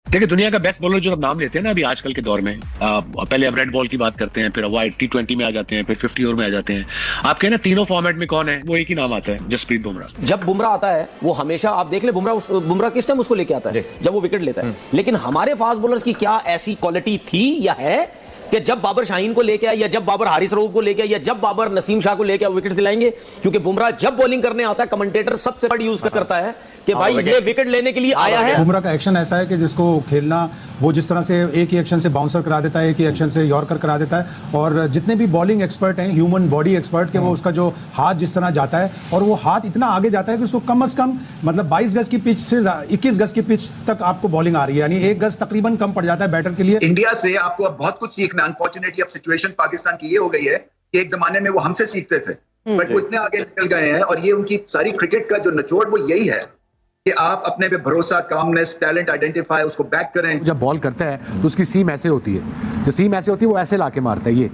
देखिए, दुनिया का बेस्ट बॉलर जो आप नाम लेते हैं ना अभी आजकल के दौर में, पहले अब रेड बॉल की बात करते हैं, फिर वाइड T20 में आ जाते हैं, फिर 50 ओवर में आ जाते हैं। आपके ना तीनों फॉर्मेट में कौन है, वो एक ही नाम आता है, जसप्रीत बुमराह। जब बुमराह आता है वो हमेशा आप देख ले, बुमराह किस टाइम उसको लेके आता है, जब वो विकेट लेता है। लेकिन हमारे फास्ट बॉलर्स की क्या ऐसी क्वालिटी थी या है कि जब बाबर शाहीन को लेके आया, या जब बाबर हारिस रऊफ को लेके आया, या जब बाबर नसीम शाह को लेके आया, विकेट दिलाएंगे? क्योंकि बुमराह जब बॉलिंग करने आता है, कमेंटेटर सबसे बड़ा यूज करता है कि भाई ये विकेट लेने के लिए आया है। बुमराह का एक्शन ऐसा है कि जिसको खेलना, वो जिस तरह से एक ही एक्शन से बाउंसर करा देता है, एक ही एक्शन से यॉर्कर करा देता है। और जितने भी बॉलिंग एक्सपर्ट हैं, ह्यूमन बॉडी एक्सपर्ट के, वो उसका जो हाथ जिस तरह जाता है, और वो हाथ इतना आगे जाता है कि उसको कम से कम मतलब 22 गज की पिच से 21 गज की पिच तक आपको बॉलिंग आ रही है, यानी 1 गज तकरीबन कम पड़ जाता है बैटर के लिए। इंडिया से आपको अब बहुत कुछ सीखना। अनफॉर्चुनेटली अब सिचुएशन पाकिस्तान की ये हो गई है कि एक जमाने में वो हमसे सीखते थे, बट वो इतने आगे निकल गए हैं। और ये उनकी सारी क्रिकेट का जो निचोड़ वो यही है कि आप अपने पे भरोसा, कामनेस, टैलेंट आइडेंटिफाई, उसको बैक करें। जब बॉल करता है तो उसकी सीम ऐसे होती है, जो सीम ऐसे होती है वो ऐसे लाके मारता है ये,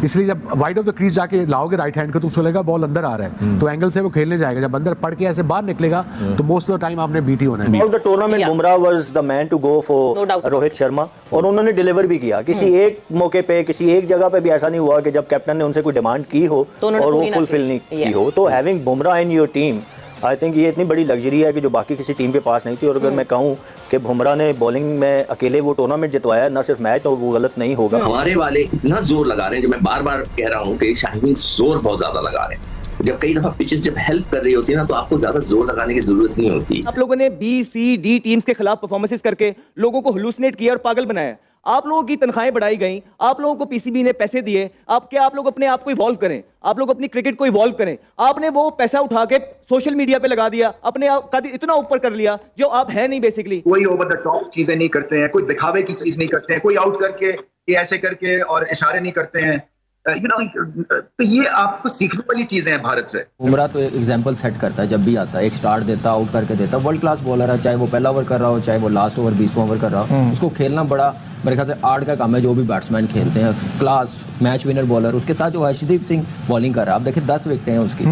इसलिए जब वाइड ऑफ द क्रीज जाके लाओगे राइट हैंड को तो उसको लगेगा बॉल अंदर आ रहा है, तो एंगल से वो खेलने जाएगा। जब अंदर पड़ के ऐसे बाहर निकलेगा तो मोस्ट ऑफ द टाइम आपने बीटी होना है। All the tournament Bumrah was the man to go for Rohit Sharma, और उन्होंने डिलीवर भी किया। किसी एक मौके पे, किसी एक जगह पे भी ऐसा नहीं हुआ कि जब कैप्टन ने उनसे कोई डिमांड की हो और वो फुलफिल नहीं की हो। तो having Bumrah in your team, I think ये इतनी बड़ी लग्जरी है कि जो बाकी किसी टीम के पास नहीं थी। और अगर मैं कहूँ कि बुमराह ने बॉलिंग में अकेले वो टूर्नामेंट जितवाया, ना सिर्फ मैच, तो वो गलत नहीं होगा। हमारे वाले इतना जोर लगा रहे हैं, जो मैं बार बार कह रहा हूँ कि शाहीन जोर बहुत ज्यादा लगा रहे हैं। जब कई दफा पिचेस जब हेल्प कर रही होती है ना, तो आपको ज्यादा जोर लगाने की जरूरत नहीं होती। आप लोगों ने B, C, D टीम्स के खिलाफ परफॉर्मेंसेस करके लोगों को हुलूसिनेट किया और पागल बनाया। आप लोगों की तनख्वाहें बढ़ाई गई, आप लोगों को PCB ने पैसे दिए। आप लोग अपने आप को इवॉल्व करें, आप लोग अपनी क्रिकेट को इवॉल्व करें। आपने वो पैसा उठा के सोशल मीडिया पे लगा दिया, अपने आप का इतना ऊपर कर लिया जो आप है नहीं बेसिकली। कोई ओवर द टॉप चीजें नहीं करते हैं, कोई दिखावे की चीज नहीं करते हैं, कोई आउट करके ये ऐसे करके और इशारे नहीं करते हैं। तो ये आपको सीखने वाली चीजें हैं भारत से। बुमराह तो एक एग्जांपल सेट करता है, जब भी आता है एक स्टार्ट देता, आउट करके देता। वर्ल्ड क्लास बॉलर है, चाहे वो पहला ओवर कर रहा हो, चाहे वो लास्ट ओवर 20वां ओवर कर रहा हो। उसको खेलना बड़ा मेरे ख्याल से आर्ट का काम है। जो भी बैट्समैन खेलते हैं, क्लास मैच विनर बॉलर, उसके साथ जो हर्षदीप सिंह बॉलिंग कर रहा है, आप देखिए 10 विकेटें हैं उसकी,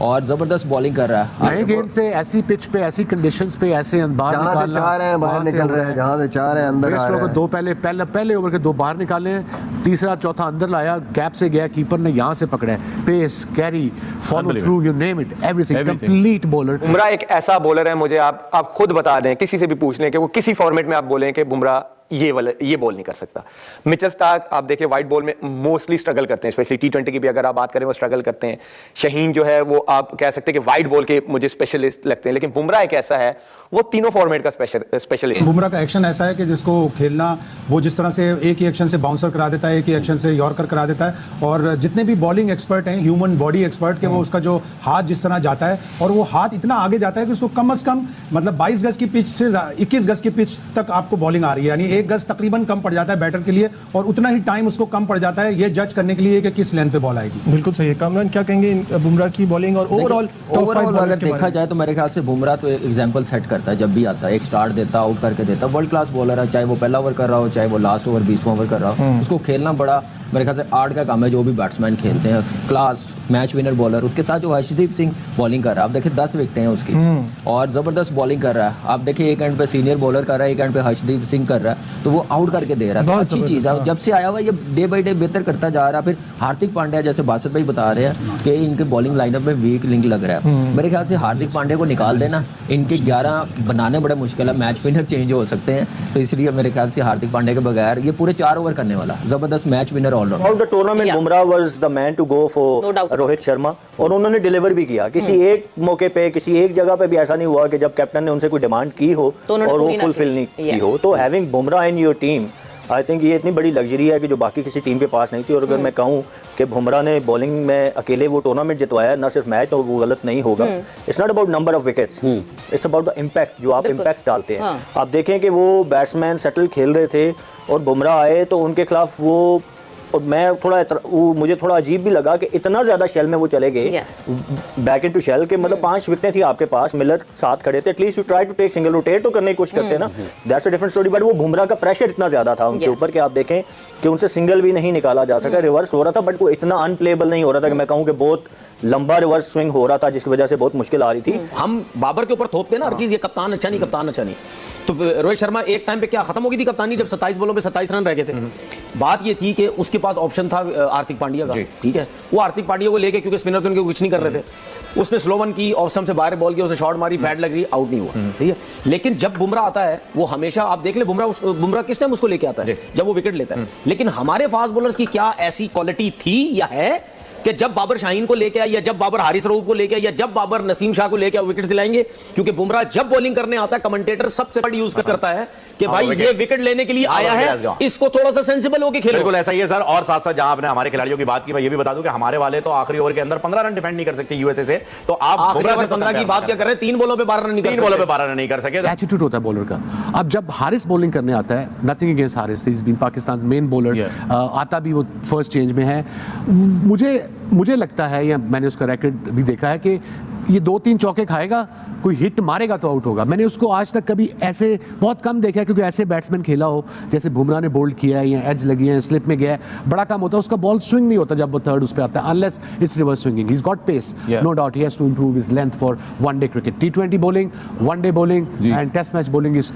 और जबरदस्त बॉलिंग कर रहा है। नए गेंद से ऐसी पिच पे, ऐसी कंडीशंस पे ऐसे अंदाज जहां से चाह रहे हैं बाहर निकल रहे हैं, जहां से चाह रहे हैं अंदर आ रहे हैं। दो पहले ओवर के 2 बाहर निकाले, तीसरा चौथा अंदर लाया, गैप से गया, कीपर ने यहां से पकड़ा है। Pace, carry, follow through, you name it, everything, complete bowler. Bumrah एक ऐसा बॉलर है, मुझे आप खुद बता दें, किसी से भी पूछ लें कि वो किसी फॉर्मेट में आप बोलें कि बुमराह ये बॉल नहीं कर सकता। मिचेल स्टार्क आप देखिए वाइट बॉल में मोस्टली स्ट्रगल करते हैं, स्पेशली T20 की भी अगर आप बात करें वो स्ट्रगल करते हैं। शाहीन जो है वो आप कह सकते हैं कि वाइट बॉल के मुझे स्पेशलिस्ट लगते हैं, लेकिन बुमराह एक ऐसा है वो तीनों फॉर्मेट का स्पेशलिस्ट। बुमराह का एक्शन ऐसा है कि जिसको खेलना, वो जिस तरह से एक ही एक्शन से बाउंसर करा देता है, एक ही एक्शन से यॉर्कर करा देता है। और जितने भी बॉलिंग एक्सपर्ट हैं, ह्यूमन बॉडी एक्सपर्ट के, वो उसका जो हाथ जिस तरह जाता है, और वो हाथ इतना आगे जाता है कि उसको कम से कम मतलब 22 गज की पिच से 21 गज की पिच तक आपको बॉलिंग आ रही है, यानी 1 गज तकरीबन कम पड़ जाता है बैटर के लिए, और उतना ही टाइम उसको कम पड़ जाता है ये जज करने के लिए कि किस लेंथ पे बॉल आएगी। बिल्कुल सही है। कामरान, क्या कहेंगे बुमराह की बॉलिंग और ओवरऑल अगर देखा जाए तो मेरे ख्याल से बुमराह तो एक एग्जांपल सेट करता है, जब भी आता है एक स्टार्ट देता, आउट करके देता। वर्ल्ड क्लास बॉलर है, चाहे वो पहला ओवर कर रहा हो, चाहे वो लास्ट ओवर 20वां ओवर कर रहा हो। उसको खेलना बड़ा मेरे ख्याल से आर्ट का काम है। जो भी बैट्समैन खेलते हैं, क्लास मैच विनर बॉलर, उसके साथ जो हर्षदीप सिंह बॉलिंग कर रहा है, आप देखिए 10 विकेटें हैं उसकी, और जबरदस्त बॉलिंग कर रहा है। आप देखिए एक एंड पे सीनियर बॉलर कर रहा है, एक एंड पे हर्षदीप सिंह कर रहा है, तो वो आउट करके दे रहा है। अच्छी चीज़ है, जब से आया हुआ ये डे बाई डे बेहतर करता जा रहा है। फिर हार्दिक पांड्या, जैसे बासित भाई बता रहे हैं कि इनके बॉलिंग लाइनअप में वीक लिंक लग रहा है, मेरे ख्याल से हार्दिक पांड्या को निकाल देना, इनके 11 बनाने बड़े मुश्किल है। मैच विनर चेंज हो सकते हैं, तो इसलिए मेरे ख्याल से हार्दिक पांड्या के बगैर ये पूरे 4 ओवर करने वाला जबरदस्त match winner all rounder. Tournament Bumrah was the man to go for Rohit Sharma, और उन्होंने डिलीवर भी किया। किसी एक मौके पे, किसी एक जगह पे भी ऐसा नहीं हुआ कि जब कैप्टन ने उनसे कोई डिमांड की हो और वो फुलफिल नहीं की हो। तो having Bumrah in your team, I think ये इतनी बड़ी लग्जरी है कि जो बाकी किसी टीम के पास नहीं थी। और अगर मैं कहूँ कि बुमराह ने बॉलिंग में अकेले वो टूर्नामेंट जितवाया, ना सिर्फ मैच, तो वो गलत नहीं होगा। It's not about number of wickets, it's about the impact, जो आप इम्पैक्ट डालते हैं। आप देखें कि वो बैट्समैन सेटल खेल रहे थे और बुमराह आए तो उनके खिलाफ वो, और मैं मुझे थोड़ा अजीब भी लगा कि इतना ज्यादा शेल में वो चले गए, बैक इनटू शेल के, मतलब 5 विकेटें थी आपके पास, मिलर साथ खड़े थे, at least you try to take single, rotate तो करने की कोशिश करते हैं ना, that's a different story. But वो बुमराह का प्रेशर इतना ज्यादा था उनके ऊपर कि आप देखें कि उनसे सिंगल भी नहीं निकाला जा सका, रिवर्स हो रहा था, बट वो इतना अनप्लेबल नहीं हो रहा था कि मैं कहूँ कि बहुत लंबा रिवर्स स्विंग हो रहा था जिसकी वजह से बहुत मुश्किल आ रही थी। हम बाबर के ऊपर थोपते ना हर चीज, ये कप्तान अच्छा नहीं, कप्तान अच्छा नहीं। तो रोहित शर्मा एक टाइम पे क्या खत्म हो गई थी कप्तानी जब 27 बॉलों पे 27 रन रह गए थे। बात ये थी कि उसके पास ऑप्शन था हार्दिक पांड्या का, ठीक है, वो हार्दिक पांड्या को लेके, क्योंकि स्पिनर तो उनके कुछ नहीं कर रहे थे, उसने स्लो वन की, ऑफ स्टंप से बाहर बॉल किया, उसे शॉट मारी, बैट लग रही, आउट नहीं हुआ, ठीक है। लेकिन जब बुमराह आता है, वो हमेशा आप देख ले, बुमराह किस टाइम उसको लेके आता है, जब वो विकेट लेता है। लेकिन हमारे फास्ट बॉलर्स की क्या ऐसी क्वालिटी थी या है कि जब बाबर शाहीन को लेके आए, या जब बाबर हारिस रऊफ को लेके आए, या जब बाबर नसीम शाह को लेके आए, विकेट दिलाएंगे? क्योंकि बुमराह जब बॉलिंग करने आता है, कमेंटेटर सबसे बड़ा यूज करता है कि भाई ये विकेट लेने के लिए आया है, इसको थोड़ा सा सेंसिबल होकर खेलो। बिल्कुल ऐसा ही है सर। और साथ साथ जहां आपने हमारे खिलाड़ियों की बात की, मैं ये भी बता दूं कि हमारे वाले तो आखिरी ओवर के अंदर 15 रन डिफेंड नहीं कर सकते यूएसए से, तो आप 15 की बात क्या कर रहे हैं? 3 बॉलों पे 12 रन नहीं कर सकते, 3 बॉलों पे 12 रन नहीं कर सके। एटीट्यूड होता है बॉलर का। अब जब हारिस बॉलिंग करने आता है, nothing against Haris, he is been Pakistan main bowler, आता भी वो फर्स्ट चेंज में है। मुझे लगता है, या मैंने उसका रैकेट भी देखा है, कि ये 2-3 चौके खाएगा, कोई हिट मारेगा तो आउट होगा। मैंने उसको आज तक कभी ऐसे बहुत कम देखा है, क्योंकि ऐसे बैट्समैन खेला हो जैसे बुमराह ने बोल्ड किया है, या एज लगी है, स्लिप में गया है, बड़ा कम होता है उसका, बॉल स्विंग नहीं होता जब वो थर्ड उस पे आता है, unless it's reverse swinging. He is got pace, no doubt, he has to improve his length for one day cricket. T20 bowling, one day bowling and test match bowling is